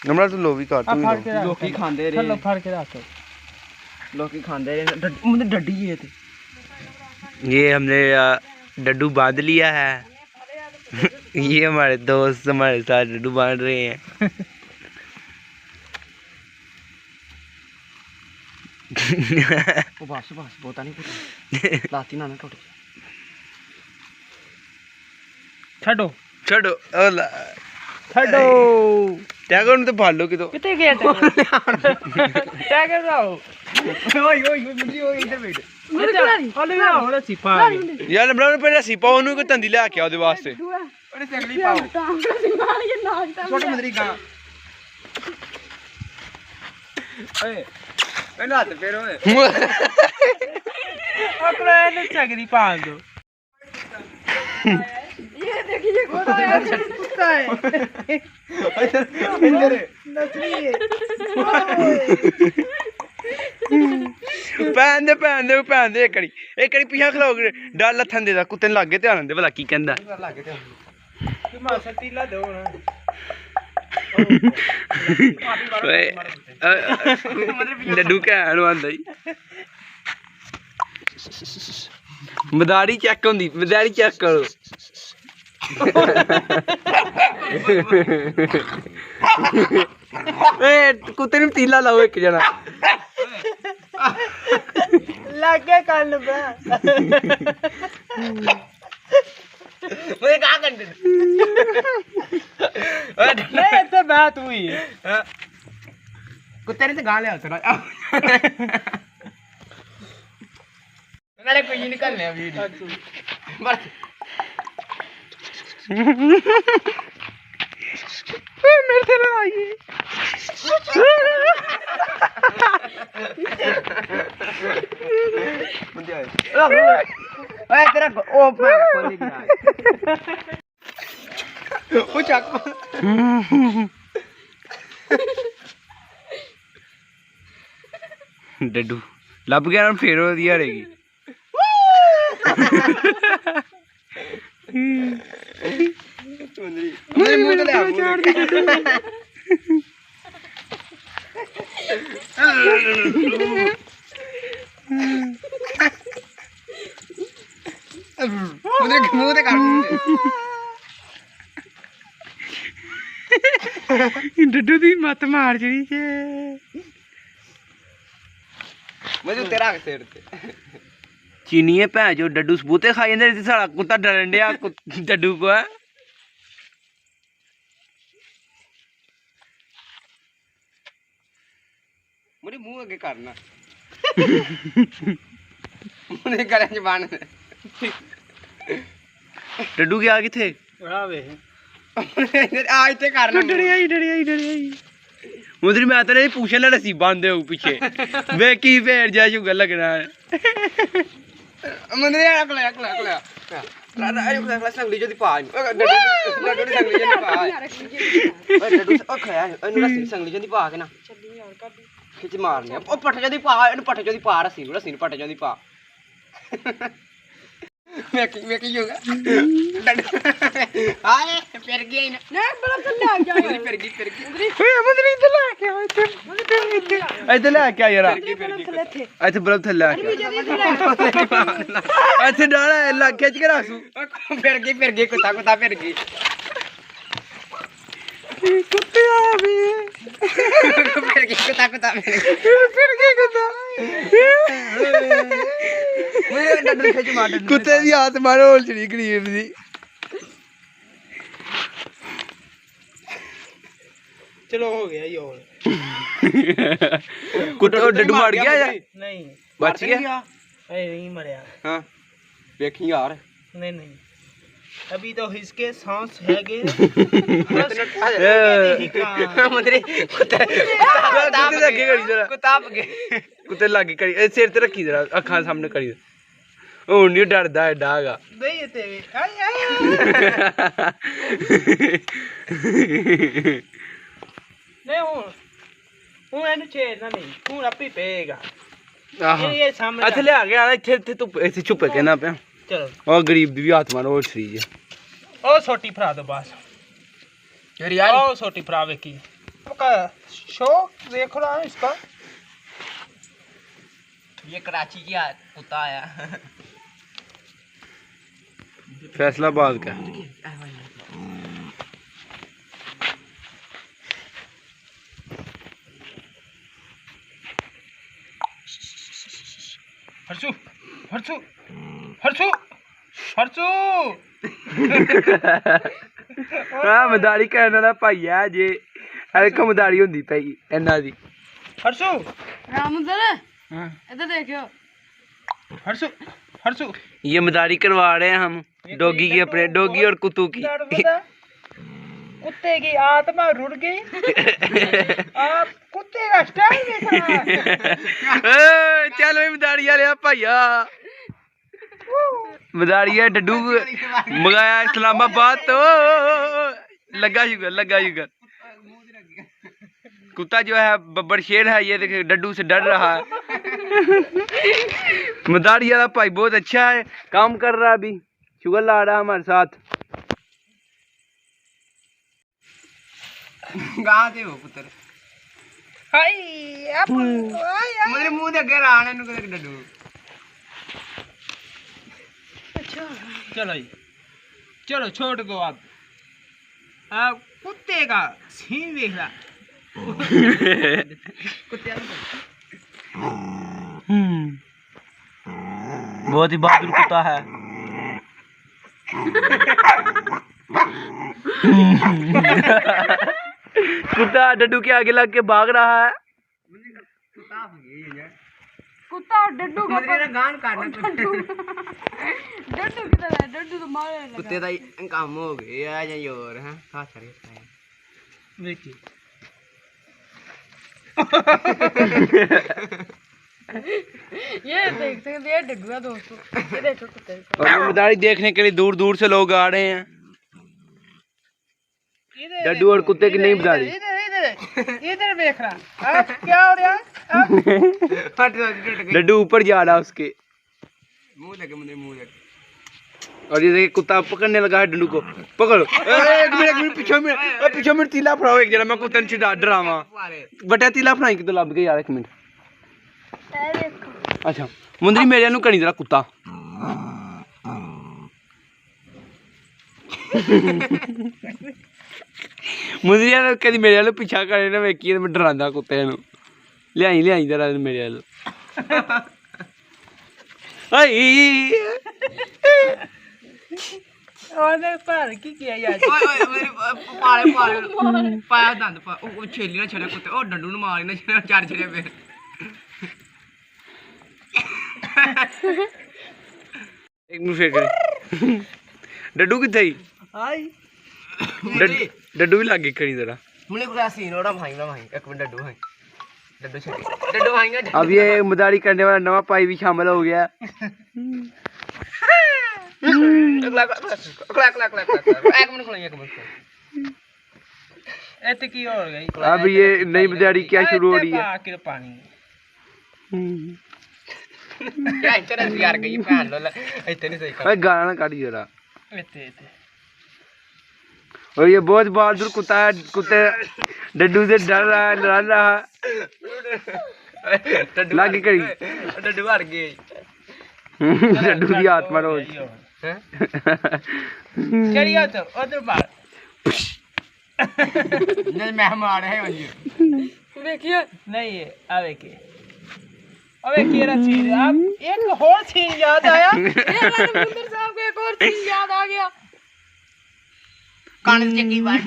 नमरा तू लो भी काट तू लोकी खांदे रे थल्लो फड़ के रख लोकी खांदे रे मतलब डड्डी है थे ये हमने डड्डू बांध लिया है ये हमारे दोस्त हमारे साथ डड्डू बांध रहे हैं ओ बस बोता नहीं कुछ लाती ना टूट छड्डो छोड़ो ओला छड्डो टैगर ने तो भालो की तो कितने गया टैगर आओ ओए मुझे ओए इधर बैठ ओले ना ओले सिपा यार नमरा ने पहले सिपा ओनू को तंदी ले आके ओदे वास्ते ओरे संगली पाओ छोटे मंदरी का ओए मैंने हाथ फेर ओए अपना ने चगरी पाल दो ये देखिए कुत्ता है इधर नस्ली है पैन दे एक कड़ी पीछे खलो डर लथन दे कुत्ते ने लागे ध्यान दे भला की कहंदा लागे ते कि मासा तीला दो ना डड्डू कहण आंदा जी मदारी चेक होंदी मदारी चेक करो कुत्ते ने तीला लाओ एक जना लागे कान बा मुझे कहां कर नहीं तो बात हुई कुत्ते ने तो गाल ले उतरा नाले कोई निकलने अभी बस मेरे से लड़ाई ओए तेरा ओ खोली गया ओ चक डड्डू ਲੱਭ ਗਿਆ ਨਾ ਫੇਰ ਉਹਦੀ ਹਰੇਗੀ ਮੇਰੇ ਮੂੰਹ ਤੇ ਲੈ ਆ मुझे मुंह ते कर डड्डू दी मत मार जड़ी जे मुझे तेरा के सिर ते चीनी है भैन जो डड्डू सबूते खाई जंदे साड़ा कुत्ता डरन दिया डड्डू को है मुझे मुंह आगे करना मुझे गले च बन डड्डू गया किथे बड़ा वे आज ते करना डड़ी आई उधर मैं तो नहीं पूछे ना रसी बांधे हो पीछे वे की फेर जा शुगर लगना है मंदरे अकला राजा संगली जो दी पा डडू संगली जो दी पा ओए डडू ओ खया एनु रसी संगली जो दी पा के ना चली यार कर खिच मारने ओ पट्टे जो दी पा एनु पट्टे जो दी पा रसी नु पट्टे जो दी पा मैं की होगा आए फिर गई ना नहीं बड़ा थल्ले आ गया फिर गई ओए मंदरी इधर ला के इधर ला के यार ਇੱਥੇ ਬਲਬ ਥੱਲੇ ਆ ਕੇ ਇੱਥੇ ਡਾਲਾ ਲਾ ਖਿੱਚ ਕੇ ਰੱਖ फिर गई कुत्ता फिर गई ਕੁੱਤੇ ਆ ਵੀ फिर गई कुत्ता ਫਿਰ ਕੀ ਕੁੱਤਾ मुझे डडू खिच मार डडू ਕੁੱਤੇ ਦੀ ਹੱਥ ਮਾਰੋ ਹੋਲ ਚੜੀ ਗਰੀਬ ਦੀ चलो हो गया ये और ਕੁੱਤਾ ਡੱਡੂ ਮਾਰ ਗਿਆ ਜਾਂ नहीं ਬਚ ਗਿਆ अरे नहीं मरया हां देखी यार नहीं अभी तो इसके सांस है गे मंदरे कुत्ते ਲੱਗੇ ਕਰੀ ਜਰਾ कुत्ता आप गए ਕੁੱਤੇ ਲੱਗੇ ਕਰੀ ਇਹ ਸਿਰ ਤੇ ਰੱਖੀ ਜਰਾ ਅੱਖਾਂ ਸਾਹਮਣੇ ਕਰੀ ਉਹ ਨਹੀਂ ਡਰਦਾ ਐਡਾ ਹੈਗਾ नहीं ते आई नहीं हूं एनु छेड़ना नहीं हूं अपी पेगा ਆਹਾਂ ये सामने ਇੱਥੇ ਲਿਆ ਗਿਆ ਇੱਥੇ ਤੂੰ ਇੱਥੇ ਛੁਪ ਕੇ ਨਾ ਪਿਆ चलो ਉਹ ਗਰੀਬ ਦੀ ਵੀ ਹੱਥ ਮਾਰੋ ਉਹ ਸਰੀ ओ छोटी भरा दो बस यार यार ओ छोटी भरा वे की आपका शो देख रहा है इसका। ये कराची की कुत्ता आया। फैसलाबाद का। हर्षू हर्षू हर्षू हर्षू हाँ मदारी करने वाला भाई है जे अरे को मदारी होंदी पई इन्ना दी। हर्षू रामुदर इधर देखियो। हर्षू हर्षू ये मदारी करवा रहे हैं हम डॉगी की, अपने डॉगी और कुत्तू की। कुत्ते की आत्मा रुड़ गई। आप कुत्ते का स्टाइल देख रहा है। चल भाई मदारी वाले भैया, मदारी है डड्डू मंगाया इस्लामाबाद तो लगा शुगर। कुत्ता जो है बब्बर शेर है, ये देखिए डड्डू से डर रहा है। मदारी वाला भाई बहुत अच्छा है, काम कर रहा है, अभी शुगर ला रहा है हमारे साथ। गां ते हो पुत्र हाय आप मेरे मुंह दे अगे राणे नु कदे डड्डू। चलो जी, चलो छोड़ दो आप कुत्ते का सीन देख रहा। कुत्ते बहुत ही बहादुर कुत्ता है। कुत्ता डड्डू के आगे लग के भाग रहा है। कुत्ता और डड्डू का मेरे गान काटना डड्डू किधर है? डड्डू तो मारे लगा। कुत्ते दा काम हो गया या और हां खा सारे देखिए ये देख सकते हैं, ये डड्डू है दोस्तों, ये देखो कुत्ते को। और ये मदारी देखने के लिए दूर दूर से लोग आ रहे हैं। डड्डू और कुत्ते की नहीं मदारी। इधर देख रहा क्या हो रहा है? डड्डू ऊपर जा रहा है उसके, मुंह लगे मेरे मुंह लगे। और ये देखिए कुत्ता पकड़ने लगा है डंडू को। पकड़ो एक मिनट पीछे मेरे तीला फड़ाओ एक जरा, मैं कुत्ते से डरावा बटा तीला फड़ाई कि तो लब गई यार। एक मिनट अच्छा मुंदरी मेरे नु कनी जरा कुत्ता। मुंदरी यार कदी मेरे वाल पीछा करे ना वेखी मैं डरांदा कुत्ते नु। लियाई जरा मेरे वाल। ओने पर की किया यार? ओए मेरे पाले पाया दंद पा ओ छेली ना छड़े कुत्ते ओ डंडू नु मार ना चार छड़े पे। एक मिनट फेर डड्डू किथे ही हाय डड्डू भी लागे करी जरा। मुझे कोई सीन ओड़ा भाई एक मिनट डड्डू भाई डड्डू छड़ी डड्डू भाई। अब ये मदारी करने वाला नवा पाई भी शामिल हो गया। एक मिनट ऐसे की हो गई? अब ये नई मदारी क्या शुरू हो रही है? आके पानी क्या इंटरेस्ट यार गई भैन लो इतने नहीं सही कर। भाई गाना ना काटी जरा। ऐसे और ये बहुत बहादुर कुत्ता है, कुत्ते डड्डू से डर रहा है, लड़ रहा है। लागे करी डड्डू हार गए। डड्डू की आत्मा रोज चलिए तो उधर बाहर नहीं मैं मार है वही देखिए नहीं है। अबे केरा चीज आप एक और चीज याद आया। ये रामुदर साहब को एक और चीज याद आ गया। कान से की बात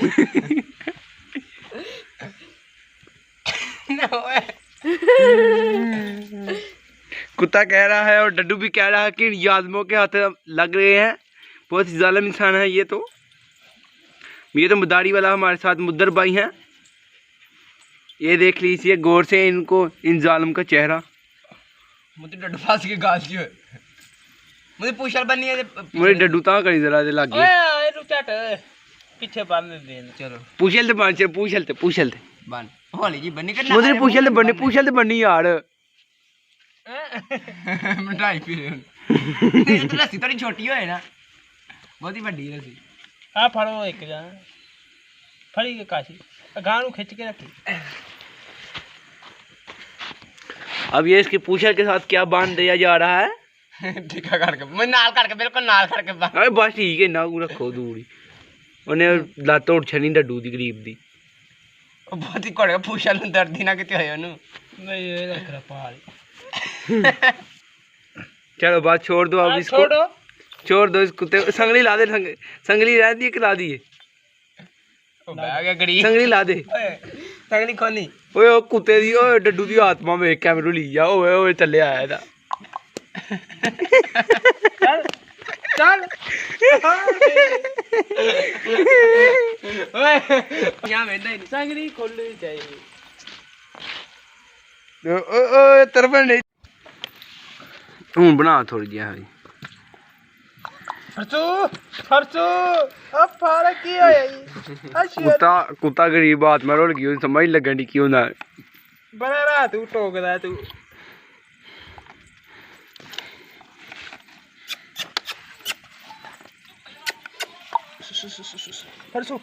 कुत्ता कह रहा है और डड्डू भी कह रहा है कि इन आदमियों के हाथ लग रहे हैं, बहुत ही जालिम इंसान है ये तो मदारी वाला हमारे साथ मुद्दर भाई हैं। ये देख लीजिए गौर से इनको, इन जालिम का चेहरा। मुझे डड्डू फांस के गाल दियो मुझे पूछल बनी है मुझे डड्डू ता करी जरा दे लागे। ओए रुचट पीछे बांध दे। चलो पूछल ते बन होली जी बनी करना मुझे पूछल ते बनी यार। मिठाई पी रहे हो तो लस्सी थोड़ी छोटी होए ना, बहुत ही बड़ी लस्सी। आ फड़ो एक जा ਫੜੀ ਕੇ ਕਾਸ਼ੀ ਗਾਂ ਨੂੰ ਖਿੱਚ ਕੇ ਰੱਖੀ अब ये इसकी पूछा के साथ क्या बांध दिया जा रहा है? टिका करके मैं नाल करके बिल्कुल नाल करके बा अरे बस ठीक है ना रखो दूर ही उन्हें लत उठ छनी डड्डू दी गरीब दी बहुत ही घोड़े पूछा ਨੂੰ ਦਰਦ ਹੀ ਨਾ ਕਿਤੇ ਹੋਇਆ ਉਹਨੂੰ नहीं ये रख रहा पाल चलो बात छोड़ दो अब इसको छोड़ो छोड़ दो इस कुत्ते संगली ला दे संगली रहती है कि ला दिए ਉਹ ਬਹਿ ਗਿਆ ਗੜੀ संगली ला दे ਓਏ ਤਗੜੀ ਖੋਲੀ ओए ओ कुत्ते दी ओए डड्डू दी आत्मा में कैमरू ली जा ओए ओए चले आया था चल चल ਓਏ ਯਾ ਵੇਂਦਾ ਹੀ ਨਹੀਂ संगली खोलनी चाहिए ओए तरफन नहीं हूं बना थोड़ी जी हां फरसू फरसू अब फारा की होया जी कुत्ता कुत्ता गरीब आत्मा रोल गई समझ नहीं लगन दी की होंदा बड़ा रहा तू टोकदा तू फरसू